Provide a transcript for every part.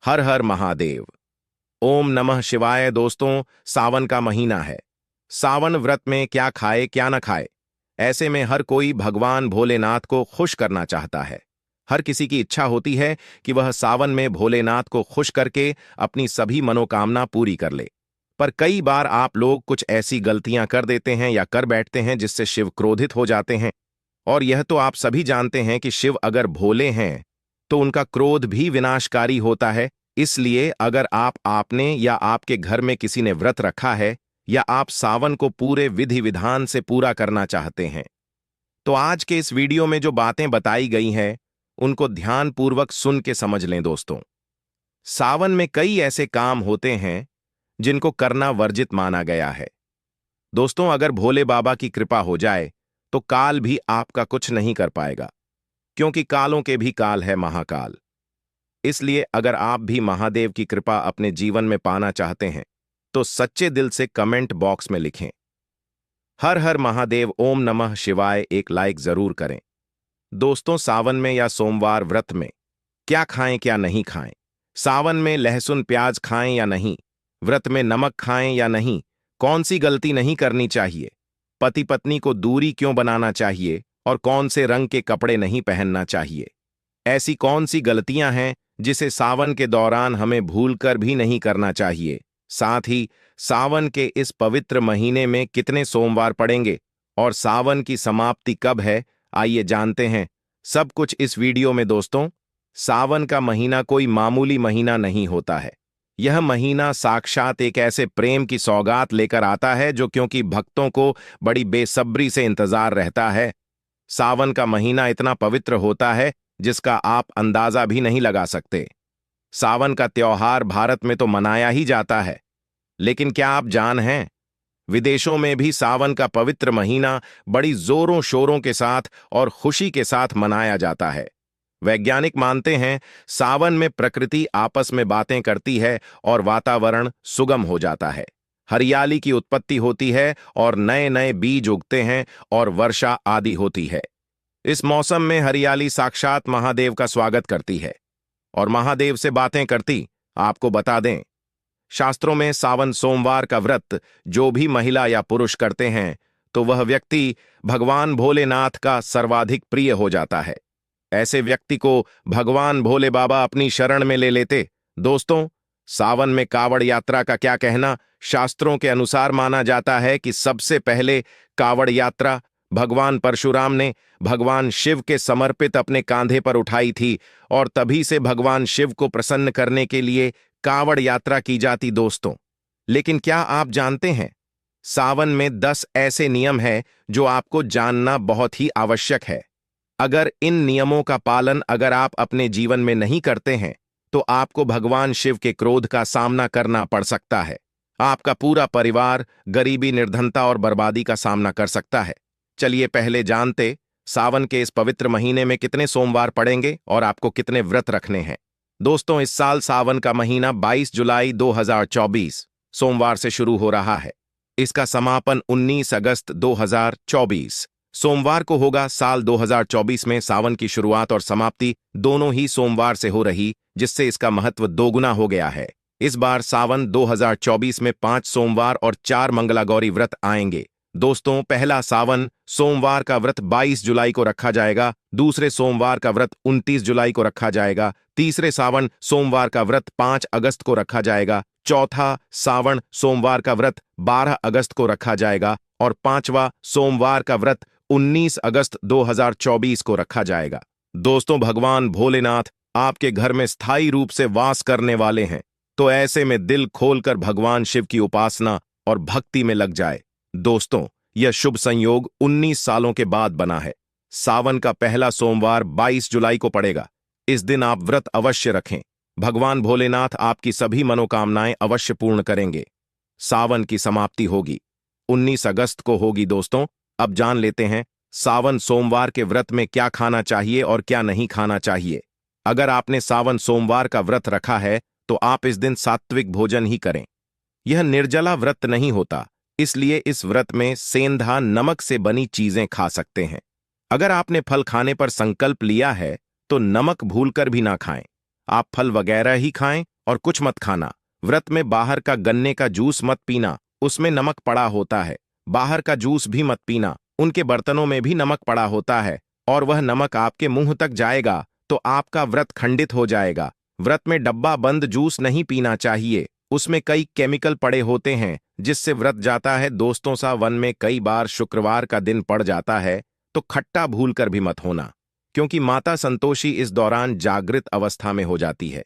हर हर महादेव। ओम नमः शिवाय। दोस्तों, सावन का महीना है। सावन व्रत में क्या खाए क्या न खाए, ऐसे में हर कोई भगवान भोलेनाथ को खुश करना चाहता है। हर किसी की इच्छा होती है कि वह सावन में भोलेनाथ को खुश करके अपनी सभी मनोकामना पूरी कर ले। पर कई बार आप लोग कुछ ऐसी गलतियां कर देते हैं या कर बैठते हैं जिससे शिव क्रोधित हो जाते हैं। और यह तो आप सभी जानते हैं कि शिव अगर भोले हैं तो उनका क्रोध भी विनाशकारी होता है। इसलिए अगर आपने या आपके घर में किसी ने व्रत रखा है या आप सावन को पूरे विधि विधान से पूरा करना चाहते हैं, तो आज के इस वीडियो में जो बातें बताई गई हैं उनको ध्यानपूर्वक सुन के समझ लें। दोस्तों, सावन में कई ऐसे काम होते हैं जिनको करना वर्जित माना गया है। दोस्तों, अगर भोले बाबा की कृपा हो जाए तो काल भी आपका कुछ नहीं कर पाएगा, क्योंकि कालों के भी काल है महाकाल। इसलिए अगर आप भी महादेव की कृपा अपने जीवन में पाना चाहते हैं तो सच्चे दिल से कमेंट बॉक्स में लिखें हर हर महादेव, ओम नमः शिवाय, एक लाइक जरूर करें। दोस्तों, सावन में या सोमवार व्रत में क्या खाएं क्या नहीं खाएं, सावन में लहसुन प्याज खाएं या नहीं, व्रत में नमक खाएं या नहीं, कौन सी गलती नहीं करनी चाहिए, पति पत्नी को दूरी क्यों बनाना चाहिए और कौन से रंग के कपड़े नहीं पहनना चाहिए, ऐसी कौन सी गलतियां हैं जिसे सावन के दौरान हमें भूलकर भी नहीं करना चाहिए। साथ ही सावन के इस पवित्र महीने में कितने सोमवार पड़ेंगे और सावन की समाप्ति कब है, आइए जानते हैं सब कुछ इस वीडियो में। दोस्तों, सावन का महीना कोई मामूली महीना नहीं होता है। यह महीना साक्षात एक ऐसे प्रेम की सौगात लेकर आता है जो क्योंकि भक्तों को बड़ी बेसब्री से इंतजार रहता है। सावन का महीना इतना पवित्र होता है जिसका आप अंदाजा भी नहीं लगा सकते। सावन का त्योहार भारत में तो मनाया ही जाता है, लेकिन क्या आप जान हैं, विदेशों में भी सावन का पवित्र महीना बड़ी जोरों शोरों के साथ और खुशी के साथ मनाया जाता है। वैज्ञानिक मानते हैं सावन में प्रकृति आपस में बातें करती है और वातावरण सुगम हो जाता है। हरियाली की उत्पत्ति होती है और नए नए बीज उगते हैं और वर्षा आदि होती है। इस मौसम में हरियाली साक्षात महादेव का स्वागत करती है और महादेव से बातें करती। आपको बता दें, शास्त्रों में सावन सोमवार का व्रत जो भी महिला या पुरुष करते हैं तो वह व्यक्ति भगवान भोलेनाथ का सर्वाधिक प्रिय हो जाता है। ऐसे व्यक्ति को भगवान भोले बाबा अपनी शरण में ले लेते। दोस्तों, सावन में कावड़ यात्रा का क्या कहना। शास्त्रों के अनुसार माना जाता है कि सबसे पहले कावड़ यात्रा भगवान परशुराम ने भगवान शिव के समर्पित अपने कांधे पर उठाई थी और तभी से भगवान शिव को प्रसन्न करने के लिए कावड़ यात्रा की जाती। दोस्तों, लेकिन क्या आप जानते हैं, सावन में 10 ऐसे नियम हैं जो आपको जानना बहुत ही आवश्यक है। अगर इन नियमों का पालन अगर आप अपने जीवन में नहीं करते हैं तो आपको भगवान शिव के क्रोध का सामना करना पड़ सकता है। आपका पूरा परिवार गरीबी, निर्धनता और बर्बादी का सामना कर सकता है। चलिए पहले जानते सावन के इस पवित्र महीने में कितने सोमवार पड़ेंगे और आपको कितने व्रत रखने हैं। दोस्तों, इस साल सावन का महीना 22 जुलाई 2024 सोमवार से शुरू हो रहा है। इसका समापन 19 अगस्त 2024 सोमवार को होगा। साल 2024 में सावन की शुरुआत और समाप्ति दोनों ही सोमवार से हो रही, जिससे इसका महत्व दोगुना हो गया है। इस बार सावन 2024 में 5 सोमवार और 4 मंगलागौरी व्रत आएंगे। दोस्तों, पहला सावन सोमवार का व्रत 22 जुलाई को रखा जाएगा, दूसरे सोमवार का व्रत 29 जुलाई को रखा जाएगा, तीसरे सावन सोमवार का व्रत 5 अगस्त को रखा जाएगा, चौथा सावन सोमवार का व्रत 12 अगस्त को रखा जाएगा और 5वां सोमवार का व्रत 19 अगस्त 2024 को रखा जाएगा। दोस्तों, भगवान भोलेनाथ आपके घर में स्थायी रूप से वास करने वाले हैं, तो ऐसे में दिल खोलकर भगवान शिव की उपासना और भक्ति में लग जाए। दोस्तों, यह शुभ संयोग 19 सालों के बाद बना है। सावन का पहला सोमवार 22 जुलाई को पड़ेगा। इस दिन आप व्रत अवश्य रखें। भगवान भोलेनाथ आपकी सभी मनोकामनाएं अवश्य पूर्ण करेंगे। सावन की समाप्ति होगी 19 अगस्त को होगी। दोस्तों, अब जान लेते हैं सावन सोमवार के व्रत में क्या खाना चाहिए और क्या नहीं खाना चाहिए। अगर आपने सावन सोमवार का व्रत रखा है तो आप इस दिन सात्विक भोजन ही करें। यह निर्जला व्रत नहीं होता, इसलिए इस व्रत में सेंधा नमक से बनी चीजें खा सकते हैं। अगर आपने फल खाने पर संकल्प लिया है तो नमक भूलकर भी ना खाएं। आप फल वगैरह ही खाएं और कुछ मत खाना। व्रत में बाहर का गन्ने का जूस मत पीना, उसमें नमक पड़ा होता है। बाहर का जूस भी मत पीना, उनके बर्तनों में भी नमक पड़ा होता है और वह नमक आपके मुंह तक जाएगा तो आपका व्रत खंडित हो जाएगा। व्रत में डब्बा बंद जूस नहीं पीना चाहिए, उसमें कई केमिकल पड़े होते हैं जिससे व्रत जाता है। दोस्तों, सावन में कई बार शुक्रवार का दिन पड़ जाता है तो खट्टा भूल कर भी मत होना, क्योंकि माता संतोषी इस दौरान जागृत अवस्था में हो जाती है,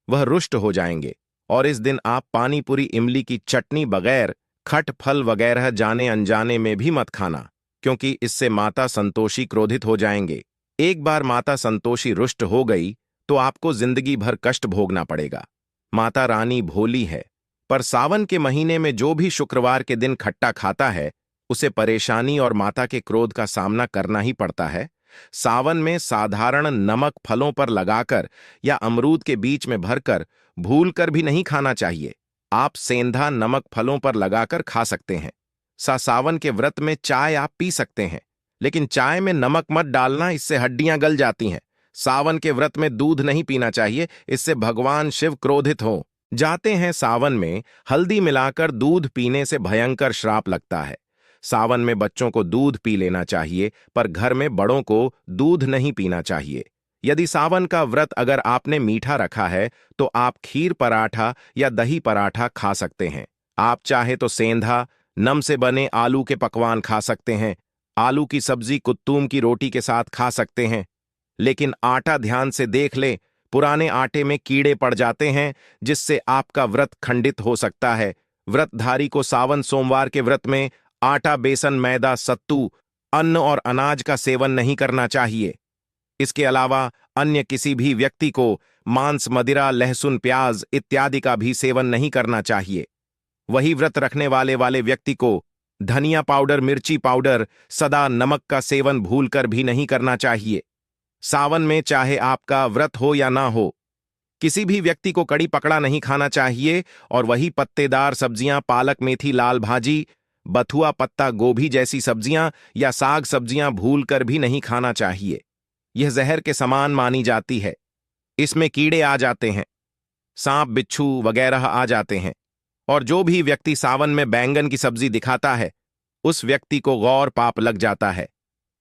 वह रुष्ट हो जाएंगे। और इस दिन आप पानी पूरी इमली की चटनी बगैर खट फल वगैरह जाने अनजाने में भी मत खाना, क्योंकि इससे माता संतोषी क्रोधित हो जाएंगे। एक बार माता संतोषी रुष्ट हो गई तो आपको जिंदगी भर कष्ट भोगना पड़ेगा। माता रानी भोली है, पर सावन के महीने में जो भी शुक्रवार के दिन खट्टा खाता है उसे परेशानी और माता के क्रोध का सामना करना ही पड़ता है। सावन में साधारण नमक फलों पर लगाकर या अमरूद के बीच में भरकर भूलकर भी नहीं खाना चाहिए। आप सेंधा नमक फलों पर लगाकर खा सकते हैं। सावन के व्रत में चाय आप पी सकते हैं, लेकिन चाय में नमक मत डालना, इससे हड्डियां गल जाती हैं। सावन के व्रत में दूध नहीं पीना चाहिए, इससे भगवान शिव क्रोधित हो जाते हैं। सावन में हल्दी मिलाकर दूध पीने से भयंकर श्राप लगता है। सावन में बच्चों को दूध पी लेना चाहिए, पर घर में बड़ों को दूध नहीं पीना चाहिए। यदि सावन का व्रत अगर आपने मीठा रखा है तो आप खीर पराठा या दही पराठा खा सकते हैं। आप चाहे तो सेंधा नम से बने आलू के पकवान खा सकते हैं। आलू की सब्जी कुत्तूम की रोटी के साथ खा सकते हैं, लेकिन आटा ध्यान से देख ले, पुराने आटे में कीड़े पड़ जाते हैं जिससे आपका व्रत खंडित हो सकता है। व्रतधारी को सावन सोमवार के व्रत में आटा, बेसन, मैदा, सत्तू, अन्न और अनाज का सेवन नहीं करना चाहिए। इसके अलावा अन्य किसी भी व्यक्ति को मांस, मदिरा, लहसुन, प्याज इत्यादि का भी सेवन नहीं करना चाहिए। वही व्रत रखने वाले व्यक्ति को धनिया पाउडर, मिर्ची पाउडर, सदा नमक का सेवन भूलकर भी नहीं करना चाहिए। सावन में चाहे आपका व्रत हो या ना हो, किसी भी व्यक्ति को कड़ी पकड़ा नहीं खाना चाहिए। और वही पत्तेदार सब्जियां, पालक, मेथी, लाल भाजी, बथुआ, पत्ता गोभी जैसी सब्जियां या साग सब्जियां भूलकर भी नहीं खाना चाहिए। यह जहर के समान मानी जाती है, इसमें कीड़े आ जाते हैं, सांप, बिच्छू वगैरह आ जाते हैं। और जो भी व्यक्ति सावन में बैंगन की सब्जी दिखाता है उस व्यक्ति को गौर पाप लग जाता है।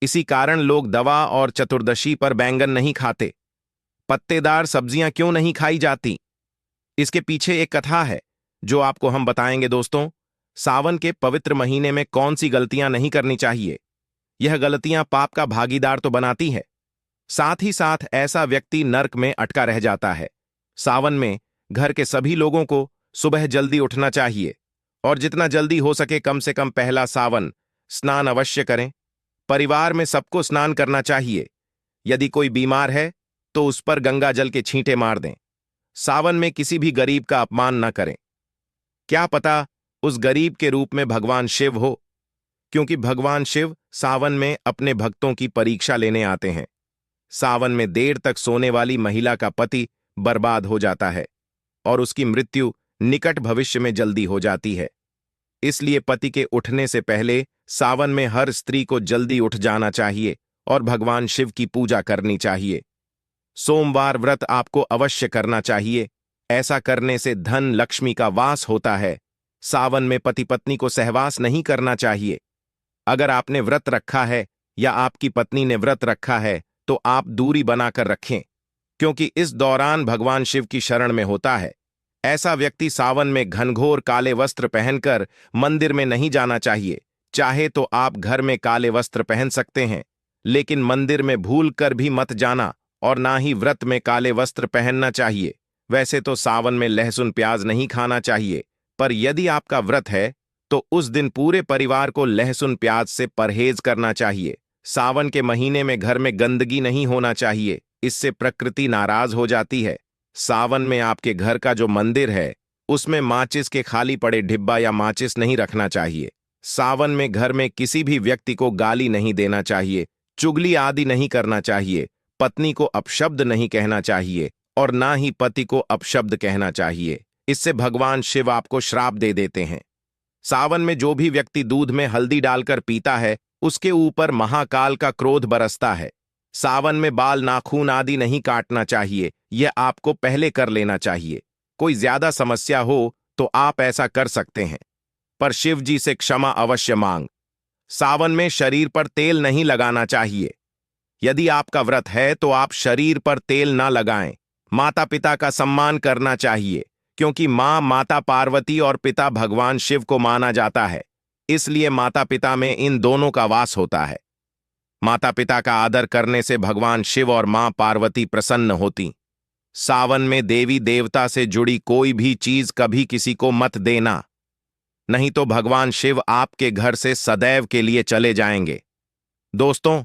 इसी कारण लोग दवा और चतुर्दशी पर बैंगन नहीं खाते। पत्तेदार सब्जियां क्यों नहीं खाई जाती, इसके पीछे एक कथा है जो आपको हम बताएंगे। दोस्तों, सावन के पवित्र महीने में कौन सी गलतियां नहीं करनी चाहिए। यह गलतियां पाप का भागीदार तो बनाती है, साथ ही साथ ऐसा व्यक्ति नर्क में अटका रह जाता है। सावन में घर के सभी लोगों को सुबह जल्दी उठना चाहिए और जितना जल्दी हो सके कम से कम पहला सावन स्नान अवश्य करें। परिवार में सबको स्नान करना चाहिए। यदि कोई बीमार है तो उस पर गंगा जल के छींटे मार दें। सावन में किसी भी गरीब का अपमान न करें, क्या पता उस गरीब के रूप में भगवान शिव हो, क्योंकि भगवान शिव सावन में अपने भक्तों की परीक्षा लेने आते हैं। सावन में देर तक सोने वाली महिला का पति बर्बाद हो जाता है और उसकी मृत्यु निकट भविष्य में जल्दी हो जाती है। इसलिए पति के उठने से पहले सावन में हर स्त्री को जल्दी उठ जाना चाहिए और भगवान शिव की पूजा करनी चाहिए। सोमवार व्रत आपको अवश्य करना चाहिए, ऐसा करने से धन लक्ष्मी का वास होता है। सावन में पति पत्नी को सहवास नहीं करना चाहिए। अगर आपने व्रत रखा है या आपकी पत्नी ने व्रत रखा है तो आप दूरी बनाकर रखें, क्योंकि इस दौरान भगवान शिव की शरण में होता है। ऐसा व्यक्ति सावन में घनघोर काले वस्त्र पहनकर मंदिर में नहीं जाना चाहिए। चाहे तो आप घर में काले वस्त्र पहन सकते हैं, लेकिन मंदिर में भूल कर भी मत जाना और ना ही व्रत में काले वस्त्र पहनना चाहिए। वैसे तो सावन में लहसुन प्याज नहीं खाना चाहिए, पर यदि आपका व्रत है तो उस दिन पूरे परिवार को लहसुन प्याज से परहेज करना चाहिए। सावन के महीने में घर में गंदगी नहीं होना चाहिए, इससे प्रकृति नाराज हो जाती है। सावन में आपके घर का जो मंदिर है उसमें माचिस के खाली पड़े डिब्बा या माचिस नहीं रखना चाहिए। सावन में घर में किसी भी व्यक्ति को गाली नहीं देना चाहिए, चुगली आदि नहीं करना चाहिए, पत्नी को अपशब्द नहीं कहना चाहिए और ना ही पति को अपशब्द कहना चाहिए। इससे भगवान शिव आपको श्राप दे देते हैं। सावन में जो भी व्यक्ति दूध में हल्दी डालकर पीता है उसके ऊपर महाकाल का क्रोध बरसता है। सावन में बाल, नाखून आदि नहीं काटना चाहिए, यह आपको पहले कर लेना चाहिए। कोई ज्यादा समस्या हो तो आप ऐसा कर सकते हैं, पर शिव जी से क्षमा अवश्य मांग। सावन में शरीर पर तेल नहीं लगाना चाहिए। यदि आपका व्रत है तो आप शरीर पर तेल ना लगाएं। माता पिता का सम्मान करना चाहिए, क्योंकि मां माता पार्वती और पिता भगवान शिव को माना जाता है, इसलिए माता पिता में इन दोनों का वास होता है। माता पिता का आदर करने से भगवान शिव और मां पार्वती प्रसन्न होती। सावन में देवी देवता से जुड़ी कोई भी चीज कभी किसी को मत देना, नहीं तो भगवान शिव आपके घर से सदैव के लिए चले जाएंगे। दोस्तों,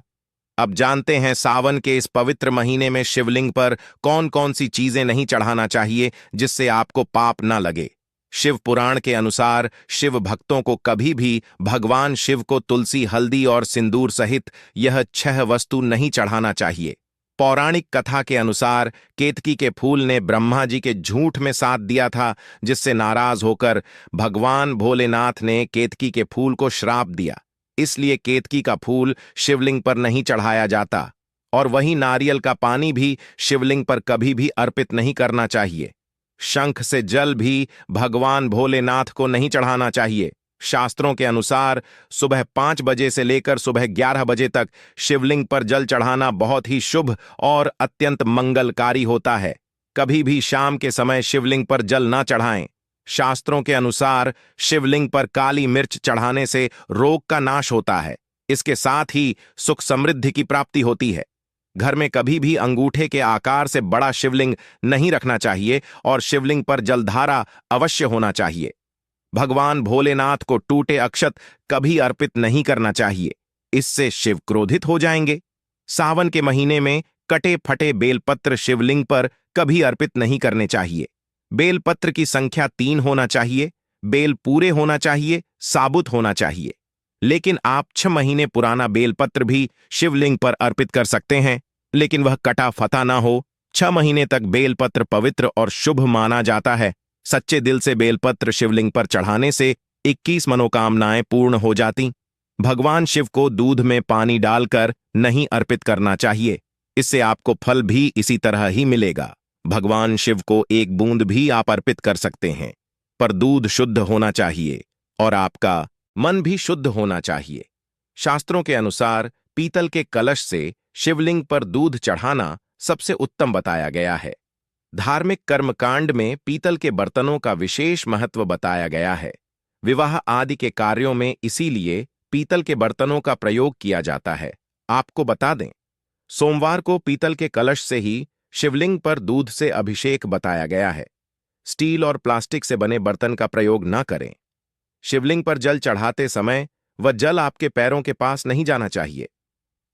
अब जानते हैं सावन के इस पवित्र महीने में शिवलिंग पर कौन कौन सी चीजें नहीं चढ़ाना चाहिए जिससे आपको पाप न लगे। शिव पुराण के अनुसार शिव भक्तों को कभी भी भगवान शिव को तुलसी, हल्दी और सिंदूर सहित यह 6 वस्तु नहीं चढ़ाना चाहिए। पौराणिक कथा के अनुसार केतकी के फूल ने ब्रह्मा जी के झूठ में साथ दिया था, जिससे नाराज होकर भगवान भोलेनाथ ने केतकी के फूल को श्राप दिया। इसलिए केतकी का फूल शिवलिंग पर नहीं चढ़ाया जाता, और वहीं नारियल का पानी भी शिवलिंग पर कभी भी अर्पित नहीं करना चाहिए। शंख से जल भी भगवान भोलेनाथ को नहीं चढ़ाना चाहिए। शास्त्रों के अनुसार सुबह 5 बजे से लेकर सुबह 11 बजे तक शिवलिंग पर जल चढ़ाना बहुत ही शुभ और अत्यंत मंगलकारी होता है। कभी भी शाम के समय शिवलिंग पर जल ना चढ़ाएं। शास्त्रों के अनुसार शिवलिंग पर काली मिर्च चढ़ाने से रोग का नाश होता है। इसके साथ ही सुख समृद्धि की प्राप्ति होती है। घर में कभी भी अंगूठे के आकार से बड़ा शिवलिंग नहीं रखना चाहिए और शिवलिंग पर जलधारा अवश्य होना चाहिए। भगवान भोलेनाथ को टूटे अक्षत कभी अर्पित नहीं करना चाहिए, इससे शिव क्रोधित हो जाएंगे। सावन के महीने में कटे फटे बेलपत्र शिवलिंग पर कभी अर्पित नहीं करने चाहिए। बेलपत्र की संख्या 3 होना चाहिए, बेल पूरे होना चाहिए, साबुत होना चाहिए। लेकिन आप 6 महीने पुराना बेलपत्र भी शिवलिंग पर अर्पित कर सकते हैं, लेकिन वह कटा फटा ना हो। 6 महीने तक बेलपत्र पवित्र और शुभ माना जाता है। सच्चे दिल से बेलपत्र शिवलिंग पर चढ़ाने से 21 मनोकामनाएं पूर्ण हो जाती। भगवान शिव को दूध में पानी डालकर नहीं अर्पित करना चाहिए, इससे आपको फल भी इसी तरह ही मिलेगा। भगवान शिव को 1 बूंद भी आप अर्पित कर सकते हैं, पर दूध शुद्ध होना चाहिए और आपका मन भी शुद्ध होना चाहिए। शास्त्रों के अनुसार पीतल के कलश से शिवलिंग पर दूध चढ़ाना सबसे उत्तम बताया गया है। धार्मिक कर्मकांड में पीतल के बर्तनों का विशेष महत्व बताया गया है। विवाह आदि के कार्यों में इसीलिए पीतल के बर्तनों का प्रयोग किया जाता है। आपको बता दें, सोमवार को पीतल के कलश से ही शिवलिंग पर दूध से अभिषेक बताया गया है। स्टील और प्लास्टिक से बने बर्तन का प्रयोग न करें। शिवलिंग पर जल चढ़ाते समय वह जल आपके पैरों के पास नहीं जाना चाहिए,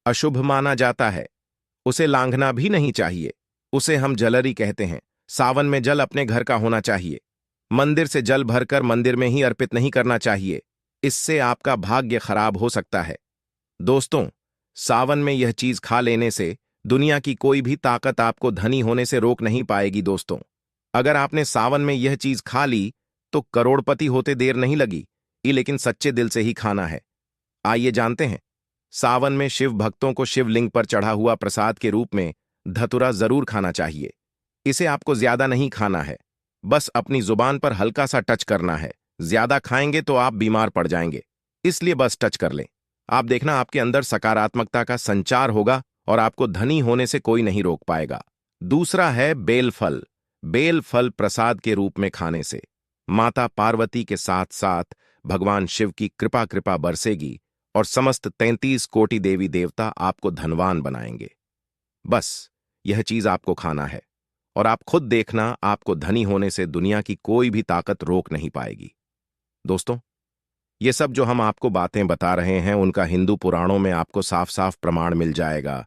अशुभ माना जाता है। उसे लांघना भी नहीं चाहिए, उसे हम जलरी कहते हैं। सावन में जल अपने घर का होना चाहिए। मंदिर से जल भरकर मंदिर में ही अर्पित नहीं करना चाहिए, इससे आपका भाग्य खराब हो सकता है। दोस्तों, सावन में यह चीज खा लेने से दुनिया की कोई भी ताकत आपको धनी होने से रोक नहीं पाएगी। दोस्तों, अगर आपने सावन में यह चीज खा ली तो करोड़पति होते देर नहीं लगी, लेकिन सच्चे दिल से ही खाना है। आइए जानते हैं, सावन में शिव भक्तों को शिवलिंग पर चढ़ा हुआ प्रसाद के रूप में धतूरा जरूर खाना चाहिए। इसे आपको ज्यादा नहीं खाना है, बस अपनी जुबान पर हल्का सा टच करना है। ज्यादा खाएंगे तो आप बीमार पड़ जाएंगे, इसलिए बस टच कर लें। आप देखना आपके अंदर सकारात्मकता का संचार होगा और आपको धनी होने से कोई नहीं रोक पाएगा। दूसरा है बेलफल। बेलफल प्रसाद के रूप में खाने से माता पार्वती के साथ साथ भगवान शिव की कृपा बरसेगी और समस्त 33 कोटि देवी देवता आपको धनवान बनाएंगे। बस यह चीज आपको खाना है और आप खुद देखना, आपको धनी होने से दुनिया की कोई भी ताकत रोक नहीं पाएगी। दोस्तों, ये सब जो हम आपको बातें बता रहे हैं उनका हिंदू पुराणों में आपको साफ साफ प्रमाण मिल जाएगा।